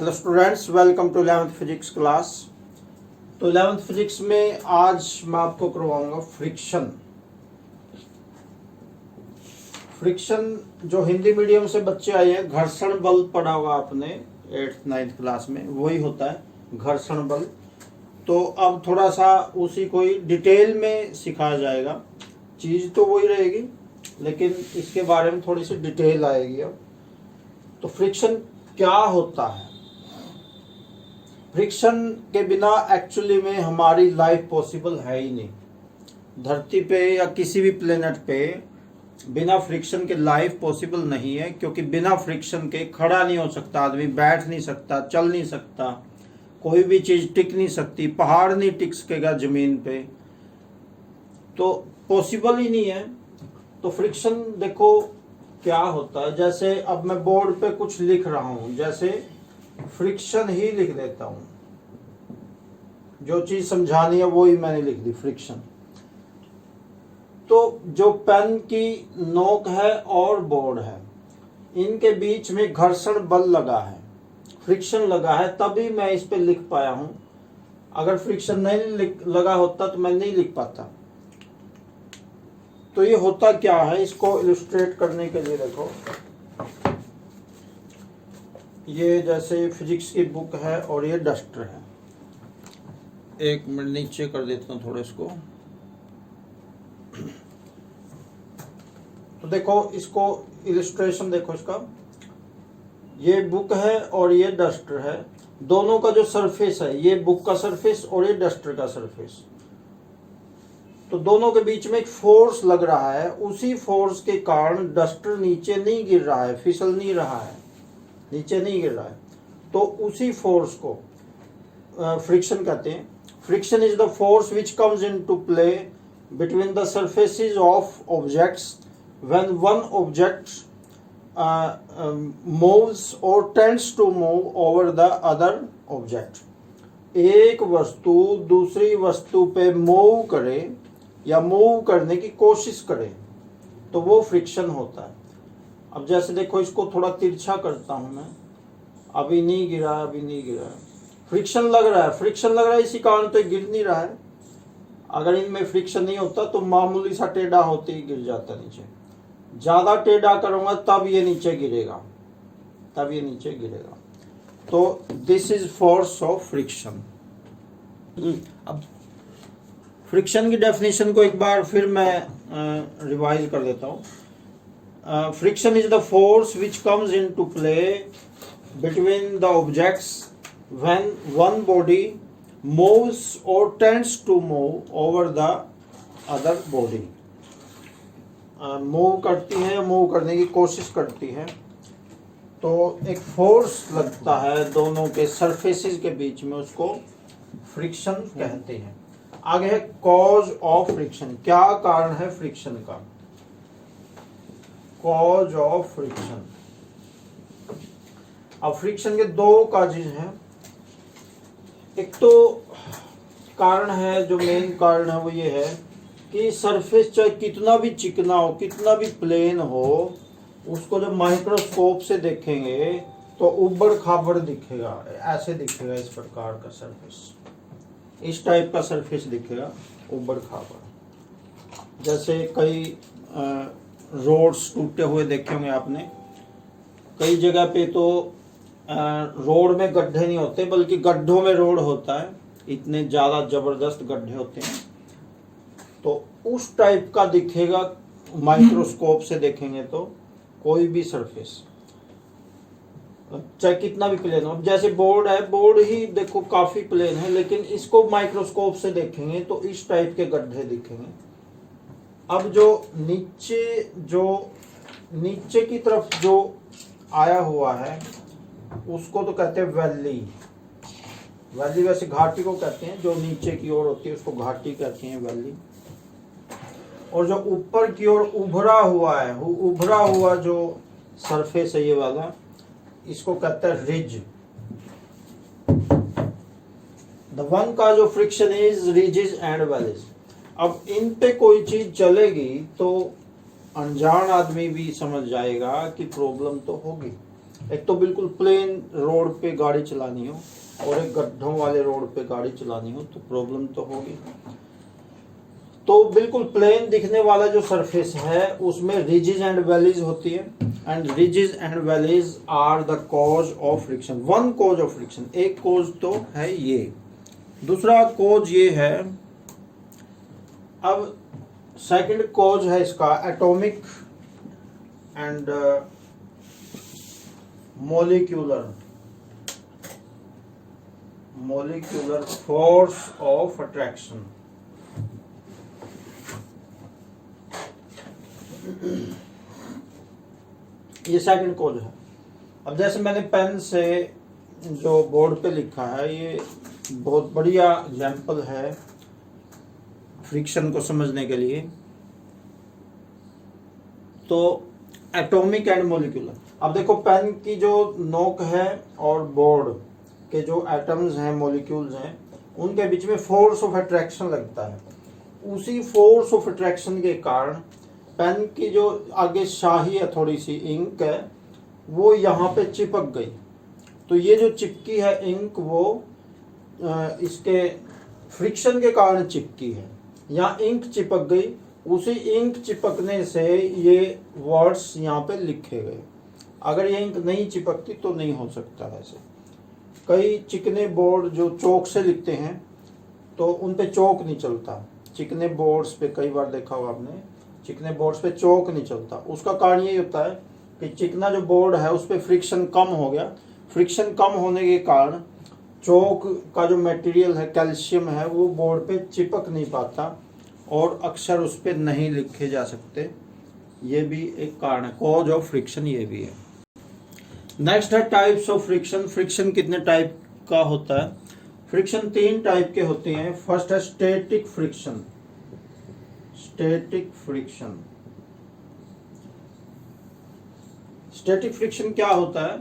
Hello students, welcome to 11th physics class. तो 11th physics में आज मैं आपको करवाऊंगा फ्रिक्शन। फ्रिक्शन जो हिंदी मीडियम से बच्चे आए हैं, घर्षण बल पढ़ा होगा आपने 8th 9th क्लास में, वही होता है घर्षण बल। तो अब थोड़ा सा उसी को ही डिटेल में सिखाया जाएगा। चीज़ तो वही रहेगी लेकिन इसके बारे में थोड़ी सी डिटेल आएगी। अब तो फ्रिक्शन क्या होता है? फ्रिक्शन के बिना एक्चुअली में हमारी लाइफ पॉसिबल है ही नहीं। धरती पे या किसी भी प्लेनेट पे बिना फ्रिक्शन के लाइफ पॉसिबल नहीं है, क्योंकि बिना फ्रिक्शन के खड़ा नहीं हो सकता आदमी, बैठ नहीं सकता, चल नहीं सकता, कोई भी चीज़ टिक नहीं सकती, पहाड़ नहीं टिक सकेगा ज़मीन पे, तो पॉसिबल ही नहीं है। तो फ्रिक्शन देखो क्या होता है। जैसे अब मैं बोर्ड पे कुछ लिख रहा हूँ, जैसे फ्रिक्शन ही लिख देता हूं, जो चीज समझानी है वो ही मैंने लिख दी, फ्रिक्शन। तो जो पेन की नोक है और बोर्ड है, इनके बीच में घर्षण बल लगा है, फ्रिक्शन लगा है, तभी मैं इस पे लिख पाया हूं। अगर फ्रिक्शन नहीं लगा होता तो मैं नहीं लिख पाता। तो ये होता क्या है, इसको इलस्ट्रेट करने के लिए देखो, ये जैसे फिजिक्स की बुक है और ये डस्टर है। एक मिनट नीचे कर देता हूँ थोड़ा इसको। तो देखो, इसको इलस्ट्रेशन देखो इसका, ये बुक है और ये डस्टर है। दोनों का जो सरफेस है, ये बुक का सरफेस और ये डस्टर का सरफेस, तो दोनों के बीच में एक फोर्स लग रहा है। उसी फोर्स के कारण डस्टर नीचे नहीं गिर रहा है, फिसल नहीं रहा है, नीचे नहीं गिर रहा है। तो उसी फोर्स को फ्रिक्शन कहते हैं। Friction is the force which comes into play between the surfaces of objects when one object moves और tends to move over the other object. एक वस्तु दूसरी वस्तु पे मूव करे या मूव करने की कोशिश करे तो वो फ्रिक्शन होता है। अब जैसे देखो, इसको थोड़ा तिरछा करता हूं मैं, अभी नहीं गिरा, अभी नहीं गिरा, फ्रिक्शन लग रहा है, फ्रिक्शन लग रहा है, इसी कारण तो गिर नहीं रहा है। अगर इनमें फ्रिक्शन नहीं होता तो मामूली सा टेढ़ा होते ही गिर जाता नीचे। ज्यादा टेढ़ा करूंगा तब ये नीचे गिरेगा, तब ये नीचे गिरेगा। तो this is force of friction. अब फ्रिक्शन की डेफिनेशन को एक बार फिर मैं रिवाइज कर देता हूँ। Friction is the force which comes into play between the objects when one body moves or tends to move over the other body. Move करती है, मूव करने की कोशिश करती है, तो एक फोर्स लगता है दोनों के सरफेसेस के बीच में, उसको फ्रिक्शन कहते हैं। आगे है कॉज ऑफ फ्रिक्शन। क्या कारण है फ्रिक्शन का? Cause of friction. अब फ्रिक्शन के दो काजेज हैं। एक तो कारण है, जो मेन कारण है वो ये है कि सरफेस चाहे कितना भी चिकना हो, कितना भी प्लेन हो, उसको जब माइक्रोस्कोप से देखेंगे तो उबड़ खाबड़ दिखेगा, ऐसे दिखेगा, इस प्रकार का सरफेस, इस टाइप का सरफेस दिखेगा, उबड़ खाबड़। जैसे कई रोड्स टूटे हुए देखे होंगे आपने, कई जगह पे तो रोड में गड्ढे नहीं होते बल्कि गड्ढों में रोड होता है, इतने ज़्यादा ज़बरदस्त गड्ढे होते हैं। तो उस टाइप का दिखेगा माइक्रोस्कोप से देखेंगे तो कोई भी सरफेस, चाहे कितना भी प्लेन हो। जैसे बोर्ड है, बोर्ड ही देखो काफ़ी प्लेन है, लेकिन इसको माइक्रोस्कोप से देखेंगे तो इस टाइप के गड्ढे दिखेंगे। अब जो नीचे की तरफ जो आया हुआ है उसको तो कहते हैं वैली। वैली वैसे घाटी को कहते हैं, जो नीचे की ओर होती है उसको घाटी कहते हैं, वैली। और जो ऊपर की ओर उभरा हुआ है, उभरा हुआ जो सरफेस है ये वाला, इसको कहते हैं रिज। द वन का जो friction is ridges and valleys. अब इन पे कोई चीज चलेगी तो अनजान आदमी भी समझ जाएगा कि प्रॉब्लम तो होगी। एक तो बिल्कुल प्लेन रोड पे गाड़ी चलानी हो और एक गड्ढों वाले रोड पे गाड़ी चलानी हो तो प्रॉब्लम तो होगी। तो बिल्कुल प्लेन दिखने वाला जो सरफेस है उसमें रिजेस एंड वैलीज होती है, and ridges and valleys are the cause of friction. One cause of friction, एक कॉज तो है ये, दूसरा कॉज ये है। अब सेकंड कॉज है इसका atomic and molecular force of attraction। ये सेकंड कॉज है। अब जैसे मैंने पेन से जो बोर्ड पे लिखा है, ये बहुत बढ़िया एग्जाम्पल है फ्रिक्शन को समझने के लिए। तो एटॉमिक एंड मोलिकुलर, अब देखो पेन की जो नोक है और बोर्ड के जो एटम्स हैं, मॉलिक्यूल्स हैं, उनके बीच में फोर्स ऑफ अट्रैक्शन लगता है। उसी फोर्स ऑफ अट्रैक्शन के कारण पेन की जो आगे शाही है, थोड़ी सी इंक है, वो यहाँ पे चिपक गई। तो ये जो चिपकी है इंक, वो इसके फ्रिक्शन के कारण चिपकी है। यहाँ इंक चिपक गई, उसी इंक चिपकने से ये वर्ड्स यहाँ पे लिखे गए। अगर ये इंक नहीं चिपकती तो नहीं हो सकता। ऐसे कई चिकने बोर्ड जो चौक से लिखते हैं तो उन पे चौक नहीं चलता। चिकने बोर्ड्स पे कई बार देखा होगा आपने, चिकने बोर्ड्स पे चौक नहीं चलता। उसका कारण ये होता है कि चिकना जो बोर्ड है उस पर फ्रिक्शन कम हो गया। फ्रिक्शन कम होने के कारण चौक का जो मटेरियल है, कैल्शियम है, वो बोर्ड पे चिपक नहीं पाता और अक्षर उस पर नहीं लिखे जा सकते। ये भी एक कारण है, कॉज ऑफ फ्रिक्शन ये भी है। नेक्स्ट है टाइप्स ऑफ फ्रिक्शन। फ्रिक्शन कितने टाइप का होता है? फ्रिक्शन 3 टाइप के होते हैं। फर्स्ट है static friction. Static friction, static friction क्या होता है?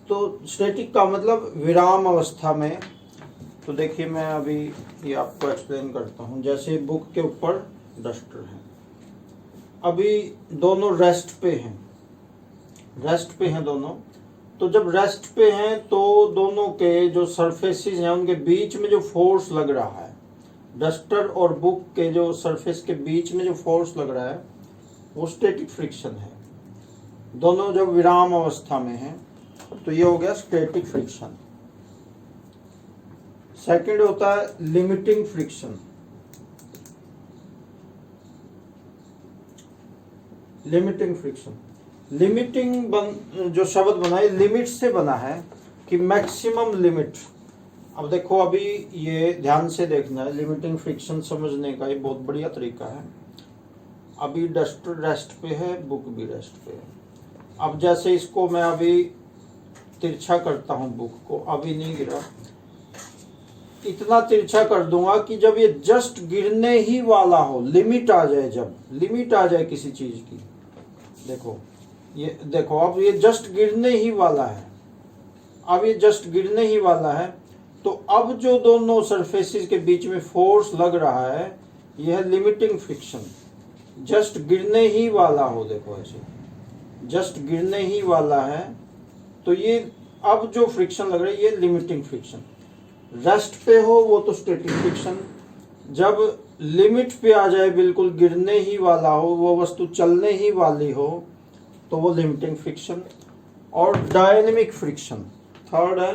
तो स्टैटिक का मतलब विराम अवस्था में। तो देखिए मैं अभी ये आपको एक्सप्लेन करता हूँ। जैसे बुक के ऊपर डस्टर है, अभी दोनों रेस्ट पे हैं, रेस्ट पे हैं दोनों। तो जब रेस्ट पे हैं तो दोनों के जो सरफेसेस हैं उनके बीच में जो फोर्स लग रहा है, डस्टर और बुक के जो सरफेस के बीच में जो फोर्स लग रहा है वो स्टैटिक फ्रिक्शन है। दोनों जब विराम अवस्था में हैं तो ये हो गया स्टैटिक फ्रिक्शन। सेकंड होता है limiting friction. Limiting friction, limiting जो शब्द बना है लिमिट से बना है कि मैक्सिमम लिमिट। अब देखो अभी ये ध्यान से देखना है, लिमिटिंग फ्रिक्शन समझने का ये बहुत बढ़िया तरीका है। अभी डस्टर रेस्ट पे है, बुक भी रेस्ट पे है। अब जैसे इसको मैं अभी तिरछा करता हूँ, बुक को अभी नहीं गिरा, इतना तिरछा कर दूंगा कि जब ये जस्ट गिरने ही वाला हो, लिमिट आ जाए, जब लिमिट आ जाए किसी चीज की, देखो ये देखो अब ये जस्ट गिरने ही वाला है, अब ये जस्ट गिरने ही वाला है। तो अब जो दोनों सरफेसेस के बीच में फोर्स लग रहा है यह है लिमिटिंग फ्रिक्शन। जस्ट गिरने ही वाला हो, देखो ऐसे जस्ट गिरने ही वाला है तो ये अब जो फ्रिक्शन लग रहा है ये लिमिटिंग फ्रिक्शन। रेस्ट पे हो वो तो स्टैटिक फ्रिक्शन। जब लिमिट पे आ जाए, बिल्कुल गिरने ही वाला हो, वो वस्तु चलने ही वाली हो, तो वो लिमिटिंग फ्रिक्शन। और डायनेमिक फ्रिक्शन थर्ड है,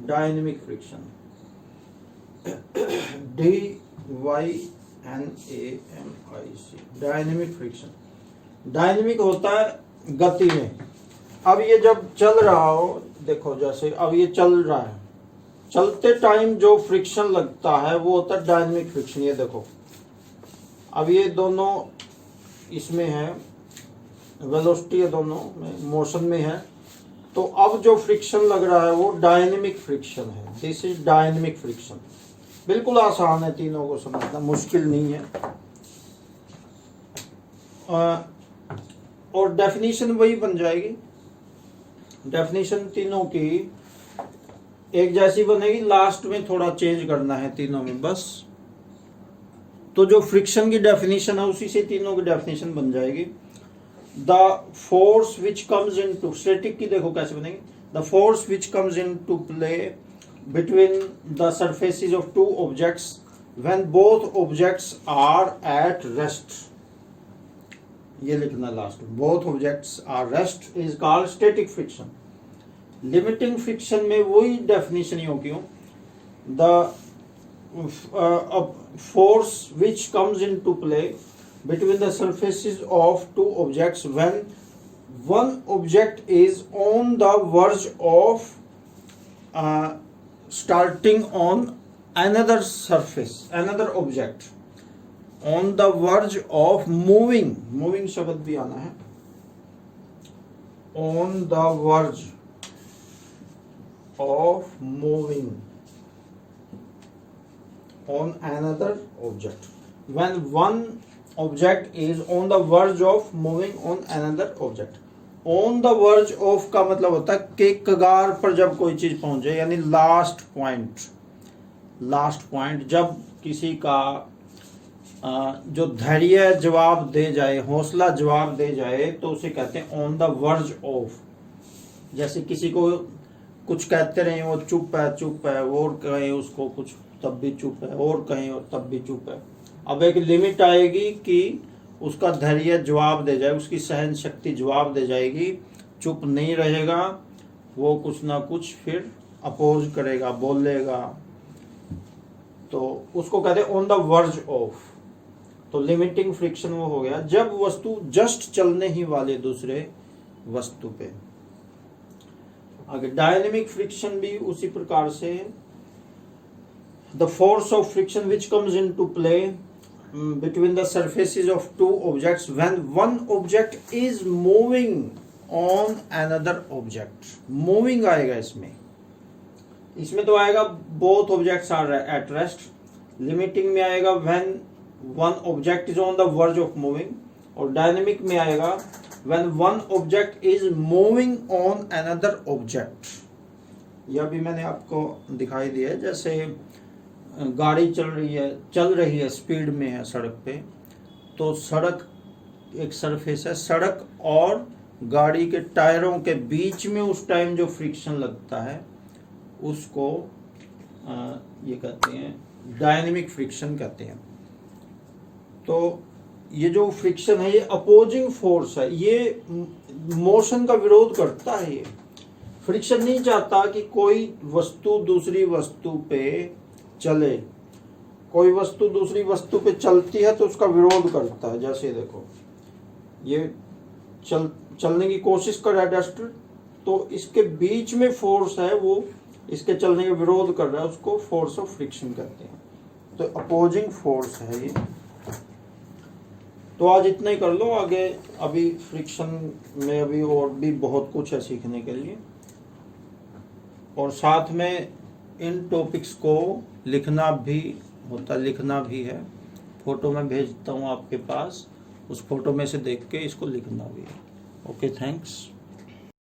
dynamic friction. DYNAMIC, dynamic friction. Dynamic होता है गति में। अब ये जब चल रहा हो, देखो जैसे अब ये चल रहा है, चलते टाइम जो फ्रिक्शन लगता है वो होता है डायनेमिक फ्रिक्शन। ये देखो अब ये दोनों इसमें है, वेलोसिटी है दोनों में, मोशन में है, तो अब जो फ्रिक्शन लग रहा है वो डायनेमिक फ्रिक्शन है। This is dynamic friction. बिल्कुल आसान है, तीनों को समझना मुश्किल नहीं है। और डेफिनेशन वही बन जाएगी, डेफिनेशन तीनों की एक जैसी बनेगी, लास्ट में थोड़ा चेंज करना है तीनों में बस। तो जो फ्रिक्शन की डेफिनेशन है उसी से तीनों की डेफिनेशन बन जाएगी। The force which comes in to, static की देखो कैसे बनेंगे, the force which comes in to play between the surfaces of two objects when both objects are at rest, ये लिखना लास्ट में, both objects are rest is called static friction. Limiting friction में वही definition ही होगी, the force which comes into play between the surfaces of two objects when one object is on the verge of starting on another surface, another object, on the verge of moving, moving शब्द भी आना है, on the verge of moving on another object, when one object is on the verge of moving on another object। on the verge of का मतलब होता है कि कगार पर जब कोई चीज पहुंचे, यानी लास्ट पॉइंट, लास्ट पॉइंट जब किसी का जो धैर्य जवाब दे जाए, हौसला जवाब दे जाए, तो उसे कहते हैं ऑन द वर्ज ऑफ। जैसे किसी को कुछ कहते रहे, वो चुप है, और कहे उसको कुछ तब भी चुप है, और कहें और तब भी चुप है। अब एक लिमिट आएगी कि उसका धैर्य जवाब दे जाए, उसकी सहन शक्ति जवाब दे जाएगी, चुप नहीं रहेगा, वो कुछ ना कुछ फिर अपोज करेगा, बोलेगा, तो उसको कहते हैं ऑन द वर्ज ऑफ। तो लिमिटिंग फ्रिक्शन वो हो गया जब वस्तु जस्ट चलने ही वाले दूसरे वस्तु पे। आगे डायनेमिक फ्रिक्शन भी उसी प्रकार से, the force of friction which comes into play between the surfaces of two objects when one object is moving on another object। moving आएगा इसमें तो आएगा both objects are at rest। limiting में आएगा when one object is on the verge of moving, और dynamic में आएगा when one object is moving on another object। यह भी मैंने आपको दिखाई दिया है, जैसे गाड़ी चल रही है स्पीड में है सड़क पे, तो सड़क एक सरफेस है, सड़क और गाड़ी के टायरों के बीच में उस टाइम जो फ्रिक्शन लगता है उसको ये कहते हैं डायनेमिक फ्रिक्शन कहते हैं। तो ये जो फ्रिक्शन है ये अपोजिंग फोर्स है, ये मोशन का विरोध करता है। ये फ्रिक्शन नहीं चाहता कि कोई वस्तु दूसरी वस्तु पे चले, कोई वस्तु दूसरी वस्तु पे चलती है तो उसका विरोध करता है। जैसे देखो ये चलने की कोशिश कर रहा है डस्टर, तो इसके बीच में फोर्स है, वो इसके चलने का विरोध कर रहा है, उसको फोर्स ऑफ फ्रिक्शन कहते हैं। तो अपोजिंग फोर्स है ये। तो आज इतना ही कर लो, आगे अभी फ्रिक्शन में अभी और भी बहुत कुछ है सीखने के लिए, और साथ में इन टॉपिक्स को लिखना भी है। फोटो में भेजता हूँ आपके पास, उस फोटो में से देख के इसको लिखना भी है। Okay, thanks.